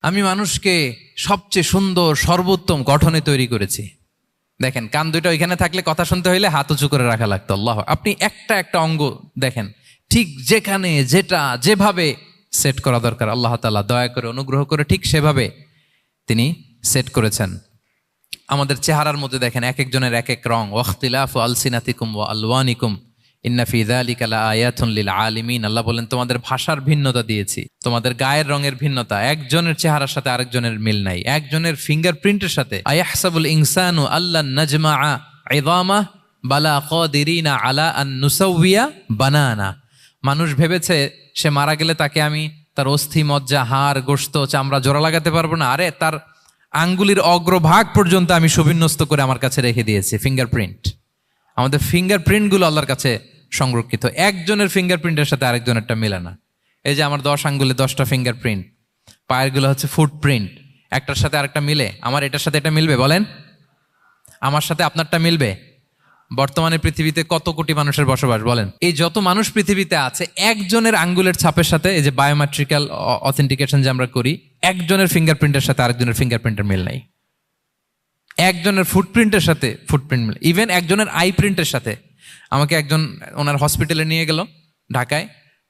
আমি মানুষকে সবচেয়ে সুন্দর সর্বোত্তম গঠনে তৈরি করেছি। দেখেন, কান দুটো ওইখানে থাকলে কথা শুনতে হইলে হাত উঁচু করে রাখা লাগতো। আল্লাহ, আপনি একটা একটা অঙ্গ দেখেন, ঠিক যেখানে যেটা যেভাবে সেট করা দরকার আল্লাহ তাআলা দয়া করে অনুগ্রহ করে ঠিক সেভাবে তিনি সেট করেছেন। আমাদের চেহারার মধ্যে দেখেন এক একজনের এক এক রং। ওয়াখতিলাফু আলসিনাতিকুম ওয়া আলওয়ানিকুম ইন্না ফি যালিকা লাআয়াতুন লিল আলিমিন। আল্লাহ বলেন, তোমাদের ভাষার ভিন্নতা দিয়েছি, তোমাদের গায়ের রঙের ভিন্নতা, একজনের চেহারার সাথে আরেকজনের মিল নাই, একজনের ফিঙ্গারপ্রিন্টের সাথে। আয়াহসাবুল ইনসানু আল্লান নাজমাআ ইযামা বালা কাদিরিনা আলা আন নুসাউইয়া বানানা। মানুষ ভেবেছে সে মারা গেলে তাকে আমি তার অস্থি মজ্জা হাড় গোশত চামড়া জোড়া লাগাতে পারবো না। আরে, তার আঙ্গুলির অগ্রভাগ পর্যন্ত আমি সুবিন্যস্ত করে আমার কাছে রেখে দিয়েছি। ফিঙ্গারপ্রিন্ট, আমাদের ফিঙ্গারপ্রিন্টগুলো আল্লাহর কাছে সংরক্ষিত। একজনের ফিঙ্গারপ্রিন্টের সাথে আরেকজনেরটা মিলে না। এই যে আমার 10 আঙ্গুলে 10টা ফিঙ্গারপ্রিন্ট, পায়েরগুলো হচ্ছে ফুটপ্রিন্ট, একটার সাথে আরেকটা মিলে। আমার এটার সাথে এটা মিলবে বলেন? আমার সাথে আপনারটা মিলবে? বর্তমানে পৃথিবীতে কত কোটি মানুষের বসবাস বলেন? এই যত মানুষ পৃথিবীতে আছে, একজনের আঙ্গুলের ছাপের সাথে, এই যে বায়োমেট্রিক্যাল অথেন্টিকেশন যে আমরা করি, একজনের ফিঙ্গারপ্রিন্টের সাথে আরেকজনের ফিঙ্গারপ্রিন্টের মিল নাই। একজনের ফুটপ্রিন্টের সাথে ফুটপ্রিন্ট মিলে, ইভেন একজনের আই প্রিন্টের সাথে। আমাকে একজন ওনার হসপিটালে নিয়ে গেল ঢাকায়,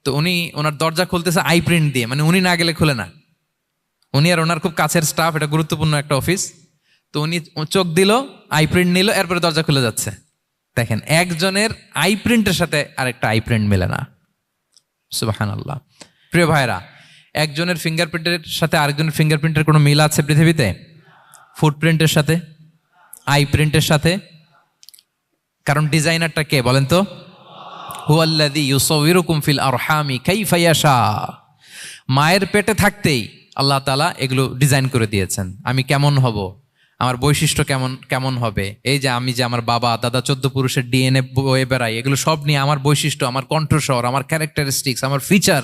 তো উনি ওনার দরজা খুলতেছে আই প্রিন্ট দিয়ে, মানে উনি না গেলে খুলে না। উনি আর ওনার খুব কাছের স্টাফ, এটা গুরুত্বপূর্ণ একটা অফিস। তো উনি চোখ দিল, আই প্রিন্ট নিল, এরপরে দরজা খুলে যাচ্ছে। দেখেন, একজনের আই প্রিন্টের সাথে আরেকটা আই প্রিন্ট মেলে না। সুবহানাল্লাহ। প্রিয় ভাইরা, একজনের ফিঙ্গারপ্রিন্টের সাথে আরেকজনের ফিঙ্গারপ্রিন্টের কোনো মিল আছে পৃথিবীতে? ফুটপ্রিন্টের সাথে, আই প্রিন্টের সাথে? কারণ ডিজাইনারটা কে বলেন তো? হুয়াল্লাযী ইউসাউবিরুকুম ফিল আরহামি কাইফা ইয়াশা। মায়ের পেটে থাকতেই আল্লাহ তাআলা এগুলো ডিজাইন করে দিয়েছেন। আমি কেমন হব, আমার বৈশিষ্ট্য কেমন কেমন হবে। এই যে আমি যে আমার বাবা দাদা 14 পুরুষের ডিএনএ বয়ে বেড়াই, এগুলো সব নিয়ে আমার বৈশিষ্ট্য, আমার কণ্ঠস্বর, আমার ক্যারেক্টারিস্টিক্স, আমার ফিচার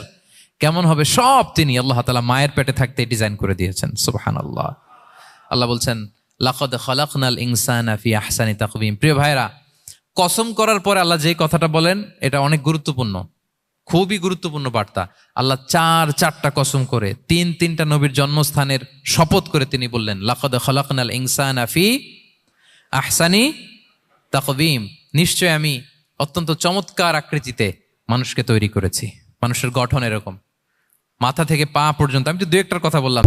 কেমন হবে, সব তিনি আল্লাহ তাআলা মায়ের পেটে থাকতেই ডিজাইন করে দিয়েছেন। সুবহানাল্লাহ। আল্লাহ বলছেন, লাকাদ খালাকনাল ইনসানা ফি আহসানি তাকওয়িম। প্রিয় ভাইরা, কসম করার পরে আল্লাহ যেই কথাটা বলেন, এটা অনেক গুরুত্বপূর্ণ, খুবই গুরুত্বপূর্ণ বার্তা। আল্লাহ চারটা কসম করে, তিনটা নবীর জন্মস্থানের শপথ করে তিনি বললেন, লাকাদ খালাকনাল ইনসানা ফি আহসানি তাকওয়িম। নিশ্চয় আমি অত্যন্ত চমৎকার আকৃতিতে মানুষকে তৈরি করেছি। মানুষের গঠন এরকম, মাথা থেকে পা পর্যন্ত। আমি তো দু একটার কথা বললাম।